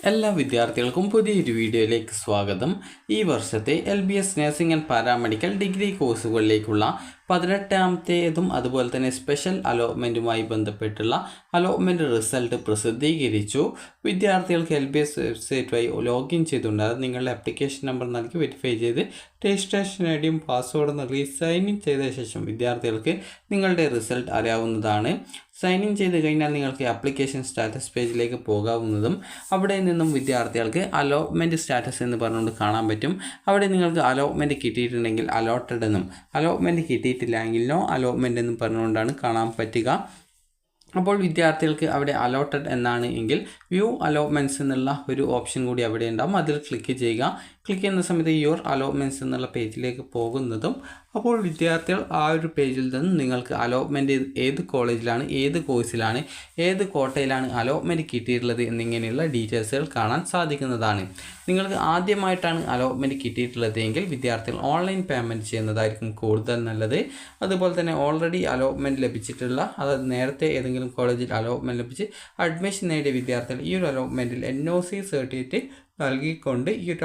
എല്ലാ വിദ്യാർത്ഥികൾക്കും പുതിയൊരു വീഡിയോയിലേക്ക് സ്വാഗതം. ഈ വർഷത്തെ LBS nursing and paramedical degree കോഴ്സുകളിലേക്കുള്ള 18ാമത്തേതും അതുപോലെ തന്നെ സ്പെഷ്യൽ അലോട്ട്മെൻറ്റുമായി ബന്ധപ്പെട്ടുള്ള അലോട്ട്മെൻറ്റ് റിസൾട്ട് പ്രസിദ്ധീകരിച്ചു. വിദ്യാർത്ഥികൾക്ക് LBS വെബ്സൈറ്റ് വഴി ലോഗിൻ ചെയ്തുകൊണ്ട് അത് നിങ്ങളുടെ ആപ്ലിക്കേഷൻ നമ്പർ നൽകി വെരിഫൈ ചെയ്ത് രജിസ്ട്രേഷൻ ഐഡിയും പാസ്വേഡും നൽകി സൈൻ ഇൻ ചെയ്ത ശേഷം വിദ്യാർത്ഥികൾക്ക് നിങ്ങളുടെ റിസൾട്ട് അറിയാവുന്നതാണ്. സൈൻ ഇൻ ചെയ്ത് കഴിഞ്ഞാൽ നിങ്ങൾക്ക് ആപ്ലിക്കേഷൻ സ്റ്റാറ്റസ് പേജിലേക്ക് പോകാവുന്നതും അവിടെ നിന്നും വിദ്യാർത്ഥികൾക്ക് അലോട്ട്മെൻറ്റ് സ്റ്റാറ്റസ് എന്ന് പറഞ്ഞുകൊണ്ട് കാണാൻ പറ്റും. അവിടെ നിങ്ങൾക്ക് അലോട്ട്മെൻറ്റ് കിട്ടിയിട്ടുണ്ടെങ്കിൽ അലോട്ടഡ് എന്നും അലോട്ട്മെൻറ്റ് കിട്ടിയിട്ടില്ല എങ്കിൽ നോ അലോട്ട്മെൻറ്റ് എന്നും പറഞ്ഞുകൊണ്ടാണ് കാണാൻ പറ്റുക. അപ്പോൾ വിദ്യാർത്ഥികൾക്ക് അവിടെ അലോട്ടഡ് എന്നാണ് എങ്കിൽ വ്യൂ അലോട്ട്മെൻറ്റ്സ് എന്നുള്ള ഒരു ഓപ്ഷൻ കൂടി അവിടെ ഉണ്ടാകും. അതിൽ ക്ലിക്ക് ചെയ്യുക. ക്ലിക്ക് ചെയ്യുന്ന സമയത്ത് യുവർ അലോട്ട്മെൻറ്റ്സ് എന്നുള്ള പേജിലേക്ക് പോകുന്നതും അപ്പോൾ വിദ്യാർത്ഥികൾ ആ ഒരു പേജിൽ നിന്ന് നിങ്ങൾക്ക് അലോട്ട്മെൻറ്റ് ഏത് കോളേജിലാണ്, ഏത് കോഴ്സിലാണ്, ഏത് കോട്ടയിലാണ് അലോട്ട്മെൻറ്റ് കിട്ടിയിട്ടുള്ളത് എന്നിങ്ങനെയുള്ള ഡീറ്റെയിൽസുകൾ കാണാൻ സാധിക്കുന്നതാണ്. നിങ്ങൾക്ക് ആദ്യമായിട്ടാണ് അലോട്ട്മെൻറ്റ് കിട്ടിയിട്ടുള്ളത് എങ്കിൽ വിദ്യാർത്ഥികൾ ഓൺലൈൻ പേയ്മെൻറ്റ് ചെയ്യുന്നതായിരിക്കും കൂടുതൽ നല്ലത്. അതുപോലെ തന്നെ ഓൾറെഡി അലോട്ട്മെൻറ്റ് ലഭിച്ചിട്ടുള്ള, അതായത് നേരത്തെ ഏതെങ്കിലും കോളേജിൽ അലോട്ട്മെൻറ്റ് ലഭിച്ച് അഡ്മിഷൻ നേടിയ വിദ്യാർത്ഥികൾ ഈ ഒരു അലോട്ട്മെൻറ്റിൽ NOC സർട്ടിഫിക്കറ്റ് നൽകിക്കൊണ്ട് ഈ ഒരു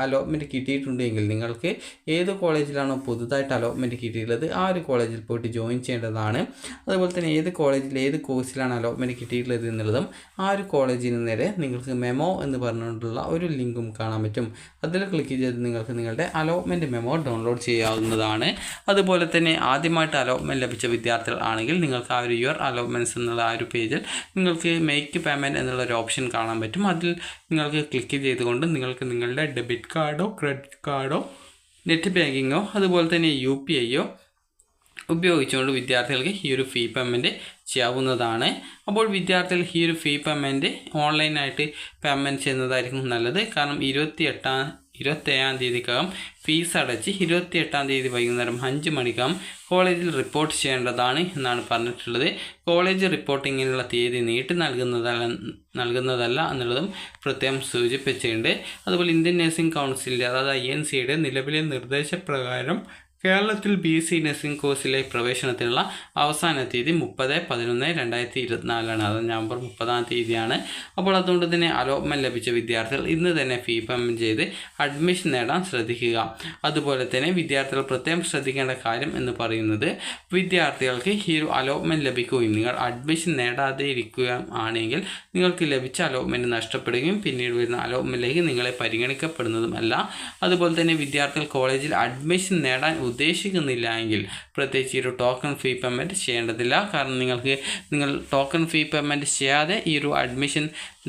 അലോട്ട്മെൻറ്റ് കിട്ടിയിട്ടുണ്ടെങ്കിൽ നിങ്ങൾക്ക് ഏത് കോളേജിലാണോ പുതുതായിട്ട് അലോട്ട്മെൻറ്റ് കിട്ടിയിട്ടുള്ളത് ആ ഒരു കോളേജിൽ പോയിട്ട് ജോയിൻ ചെയ്യേണ്ടതാണ്. അതുപോലെ തന്നെ ഏത് കോളേജിൽ ഏത് കോഴ്സിലാണ് അലോട്ട്മെൻറ്റ് കിട്ടിയിട്ടുള്ളത് എന്നുള്ളതും ആ ഒരു കോളേജിൽ നിന്ന് നേരെ നിങ്ങൾക്ക് മെമോ എന്ന് പറഞ്ഞുകൊണ്ടുള്ള ഒരു ലിങ്കും കാണാൻ പറ്റും. അതിൽ ക്ലിക്ക് ചെയ്ത് നിങ്ങൾക്ക് നിങ്ങളുടെ അലോട്ട്മെൻറ്റ് മെമോ ഡൗൺലോഡ് ചെയ്യാവുന്നതാണ്. അതുപോലെ തന്നെ ആദ്യമായിട്ട് അലോട്ട്മെൻറ്റ് ലഭിച്ച വിദ്യാർത്ഥികൾ ആണെങ്കിൽ നിങ്ങൾക്ക് ആ ഒരു യുവർ അലോട്ട്മെൻറ്റ്സ് എന്നുള്ള ആ ഒരു പേജിൽ നിങ്ങൾക്ക് മേക്ക് പേയ്മെൻറ്റ് എന്നുള്ള ഒരു ഓപ്ഷൻ കാണാൻ പറ്റും. അതിൽ നിങ്ങൾക്ക് ക്ലിക്ക് ചെയ്തുകൊണ്ട് നിങ്ങൾക്ക് നിങ്ങളുടെ ഡെബിറ്റ് കാർഡോ ക്രെഡിറ്റ് കാർഡോ നെറ്റ് ബാങ്കിങ്ങോ അതുപോലെ തന്നെ UPIയോ ഉപയോഗിച്ചുകൊണ്ട് വിദ്യാർത്ഥികൾക്ക് ഈ ഒരു ഫീ പേയ്മെൻറ്റ് ചെയ്യാവുന്നതാണ്. അപ്പോൾ വിദ്യാർത്ഥികൾ ഈ ഒരു ഫീ പേയ്മെൻറ്റ് ഓൺലൈനായിട്ട് പേയ്മെൻറ്റ് ചെയ്യുന്നതായിരിക്കും നല്ലത്. കാരണം 27ാം തീയതിക്കകം ഫീസ് അടച്ച് 28ാം തീയതി വൈകുന്നേരം 5 മണിക്കകം കോളേജിൽ റിപ്പോർട്ട് ചെയ്യേണ്ടതാണ് എന്നാണ് പറഞ്ഞിട്ടുള്ളത്. കോളേജ് റിപ്പോർട്ടിങ്ങിനുള്ള തീയതി നീട്ടി നൽകുന്നതല്ല എന്നുള്ളതും പ്രത്യേകം സൂചിപ്പിച്ചിട്ടുണ്ട്. അതുപോലെ ഇന്ത്യൻ നഴ്സിംഗ് കൗൺസിലിൻ്റെ, അതായത് INC-യുടെ നിലവിലെ നിർദ്ദേശപ്രകാരം കേരളത്തിൽ BC നഴ്സിംഗ് കോഴ്സിലെ പ്രവേശനത്തിനുള്ള അവസാന തീയതി 30/11/2024 അത് നവംബർ 30ാം തീയതിയാണ്. അപ്പോൾ അതുകൊണ്ട് തന്നെ അലോട്ട്മെൻറ്റ് ലഭിച്ച വിദ്യാർത്ഥികൾ ഇന്ന് തന്നെ ഫീ പേയ്മെൻറ്റ് ചെയ്ത് അഡ്മിഷൻ നേടാൻ ശ്രദ്ധിക്കുക. അതുപോലെ തന്നെ വിദ്യാർത്ഥികൾ പ്രത്യേകം ശ്രദ്ധിക്കേണ്ട കാര്യം എന്ന് പറയുന്നത് വിദ്യാർത്ഥികൾക്ക് ഈ ഒരു അലോട്ട്മെൻറ്റ് ലഭിക്കുകയും നിങ്ങൾ അഡ്മിഷൻ നേടാതെ ഇരിക്കുകയും ആണെങ്കിൽ നിങ്ങൾക്ക് ലഭിച്ച അലോട്ട്മെൻറ്റ് നഷ്ടപ്പെടുകയും പിന്നീട് വരുന്ന അലോട്ട്മെൻറ്റിലേക്ക് നിങ്ങളെ പരിഗണിക്കപ്പെടുന്നതും അല്ല. അതുപോലെ തന്നെ വിദ്യാർത്ഥികൾ കോളേജിൽ അഡ്മിഷൻ നേടാൻ ഉദ്ദേശിക്കുന്നില്ല എങ്കിൽ പ്രത്യേകിച്ച് ഈ ഒരു ടോക്കൺ ഫീ പേയ്മെൻറ്റ് ചെയ്യേണ്ടതില്ല. കാരണം നിങ്ങൾ ടോക്കൺ ഫീ പേയ്മെൻറ്റ് ചെയ്യാതെ ഈ ഒരു അഡ്മിഷൻ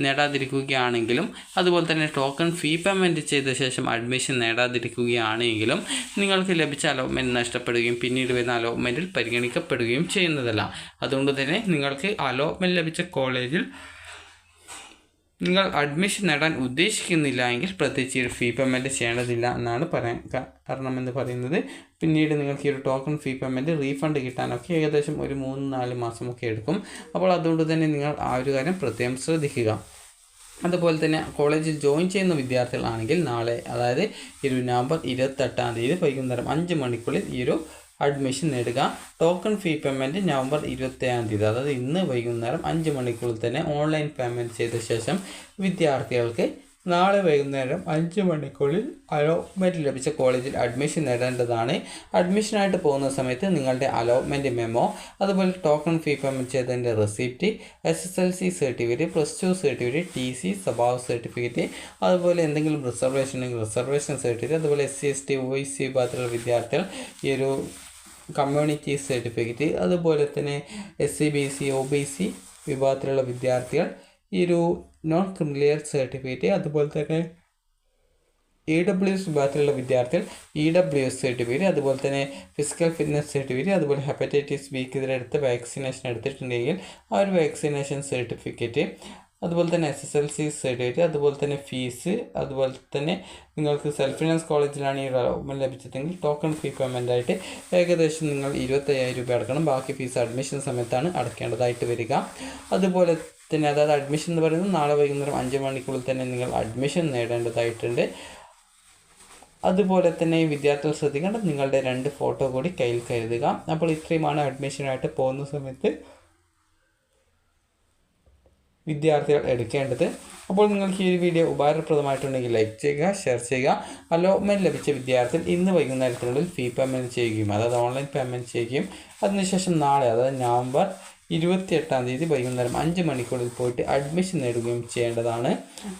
നേടാതിരിക്കുകയാണെങ്കിലും അതുപോലെ തന്നെ ടോക്കൺ ഫീ പേയ്മെൻറ്റ് ചെയ്ത ശേഷം അഡ്മിഷൻ നേടാതിരിക്കുകയാണെങ്കിലും നിങ്ങൾക്ക് ലഭിച്ച അലോട്ട്മെൻറ്റ് നഷ്ടപ്പെടുകയും പിന്നീട് വരുന്ന അലോട്ട്മെൻറ്റിൽ പരിഗണിക്കപ്പെടുകയും ചെയ്യുന്നതല്ല. അതുകൊണ്ട് തന്നെ നിങ്ങൾക്ക് അലോട്ട്മെൻറ്റ് ലഭിച്ച കോളേജിൽ നിങ്ങൾ അഡ്മിഷൻ നേടാൻ ഉദ്ദേശിക്കുന്നില്ല എങ്കിൽ പ്രത്യേകിച്ച് ഈ ഒരു ഫീ പേയ്മെൻറ്റ് ചെയ്യേണ്ടതില്ല എന്നാണ് കാരണമെന്ന് പറയുന്നത്. പിന്നീട് നിങ്ങൾക്ക് ഈ ഒരു ടോക്കൺ ഫീ പേയ്മെൻറ്റ് റീഫണ്ട് കിട്ടാനൊക്കെ ഏകദേശം ഒരു 3-4 മാസമൊക്കെ എടുക്കും. അപ്പോൾ അതുകൊണ്ട് തന്നെ നിങ്ങൾ ആ ഒരു കാര്യം പ്രത്യേകം ശ്രദ്ധിക്കുക. അതുപോലെ തന്നെ കോളേജിൽ ജോയിൻ ചെയ്യുന്ന വിദ്യാർത്ഥികളാണെങ്കിൽ നാളെ, അതായത് നവംബർ 28ാം തീയതി വൈകുന്നേരം 5 മണിക്കുള്ളിൽ ഈ ഒരു അഡ്മിഷൻ നേടുക. ടോക്കൺ ഫീ പേയ്മെൻറ്റ് നവംബർ 27ാം തീയതി, അതായത് ഇന്ന് വൈകുന്നേരം 5 മണിക്കുള്ളിൽ തന്നെ ഓൺലൈൻ പേയ്മെൻറ്റ് ചെയ്ത ശേഷം വിദ്യാർത്ഥികൾക്ക് നാളെ വൈകുന്നേരം 5 മണിക്കുള്ളിൽ അലോട്ട്മെൻറ്റ് ലഭിച്ച കോളേജിൽ അഡ്മിഷൻ നേടേണ്ടതാണ്. അഡ്മിഷനായിട്ട് പോകുന്ന സമയത്ത് നിങ്ങളുടെ അലോട്ട്മെൻറ്റ് മെമ്മോ, അതുപോലെ ടോക്കൺ ഫീ പേയ്മെൻറ്റ് ചെയ്തതിൻ്റെ receipt, SSLC certificate, +2 certificate, TC സ്വഭാവ സർട്ടിഫിക്കറ്റ്, അതുപോലെ എന്തെങ്കിലും റിസർവേഷൻ ഉണ്ടെങ്കിൽ റിസർവേഷൻ സർട്ടിഫിക്കറ്റ്, അതുപോലെ SC ST OBC വിഭാഗത്തിലുള്ള വിദ്യാർത്ഥികൾ ഈ ഒരു കമ്മ്യൂണിറ്റി സർട്ടിഫിക്കറ്റ്, അതുപോലെ തന്നെ SC BC OBC വിഭാഗത്തിലുള്ള വിദ്യാർത്ഥികൾ ഈ ഒരു നോൺ ക്രിമിനൽ സർട്ടിഫിക്കറ്റ്, അതുപോലെ തന്നെ EWS വിഭാഗത്തിലുള്ള വിദ്യാർത്ഥികൾ EWS സർട്ടിഫിക്കറ്റ്, അതുപോലെ തന്നെ ഫിസിക്കൽ ഫിറ്റ്നസ് സർട്ടിഫിക്കറ്റ്, അതുപോലെ ഹെപ്പറ്റൈറ്റിസ് ബിക്കെതിരെ വാക്സിനേഷൻ എടുത്തിട്ടുണ്ടെങ്കിൽ ആ ഒരു വാക്സിനേഷൻ സർട്ടിഫിക്കറ്റ്, അതുപോലെ തന്നെ SSLC സർട്ടിഫിക്കറ്റ്, അതുപോലെ തന്നെ ഫീസ്, അതുപോലെ തന്നെ നിങ്ങൾക്ക് സെൽഫ് ഫിനാൻസ് കോളേജിലാണ് ഈ അലോട്ട്മെൻറ്റ് ലഭിച്ചതെങ്കിൽ ടോക്കൺ ഫീ പേയ്മെൻ്റ് ആയിട്ട് ഏകദേശം നിങ്ങൾ 25,000 രൂപ അടക്കണം. ബാക്കി ഫീസ് അഡ്മിഷൻ സമയത്താണ് അടയ്ക്കേണ്ടതായിട്ട് വരിക. അതുപോലെ തന്നെ അതായത് അഡ്മിഷൻ എന്ന് പറയുന്നത് നാളെ വൈകുന്നേരം 5 മണിക്കുള്ളിൽ തന്നെ നിങ്ങൾ അഡ്മിഷൻ നേടേണ്ടതായിട്ടുണ്ട്. അതുപോലെ തന്നെ വിദ്യാർത്ഥികൾ ശ്രദ്ധിക്കേണ്ടത് നിങ്ങളുടെ 2 ഫോട്ടോ കൂടി കയ്യിൽ കരുതുക. അപ്പോൾ ഇത്രയുമാണ് അഡ്മിഷനായിട്ട് പോകുന്ന സമയത്ത് വിദ്യാർത്ഥികൾ എടുക്കേണ്ടത്. അപ്പോൾ നിങ്ങൾക്ക് ഈ ഒരു വീഡിയോ ഉപകാരപ്രദമായിട്ടുണ്ടെങ്കിൽ ലൈക്ക് ചെയ്യുക, ഷെയർ ചെയ്യുക. അലോട്ട്മെൻറ്റ് ലഭിച്ച വിദ്യാർത്ഥികൾ ഇന്ന് വൈകുന്നേരത്തിനുള്ളിൽ ഫീ പേയ്മെൻറ്റ് ചെയ്യുകയും അതായത് ഓൺലൈൻ പേയ്മെൻറ്റ് ചെയ്യുകയും അതിനുശേഷം നാളെ അതായത് നവംബർ 28 വൈകുന്നേരം 5 മണിക്കൂറിൽ പോയിട്ട് അഡ്മിഷൻ നേടുകയും ചെയ്യേണ്ടതാണ്.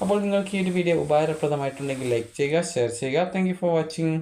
അപ്പോൾ നിങ്ങൾക്ക് ഈ ഒരു വീഡിയോ ഉപകാരപ്രദമായിട്ടുണ്ടെങ്കിൽ ലൈക്ക് ചെയ്യുക, ഷെയർ ചെയ്യുക. Thank you for watching.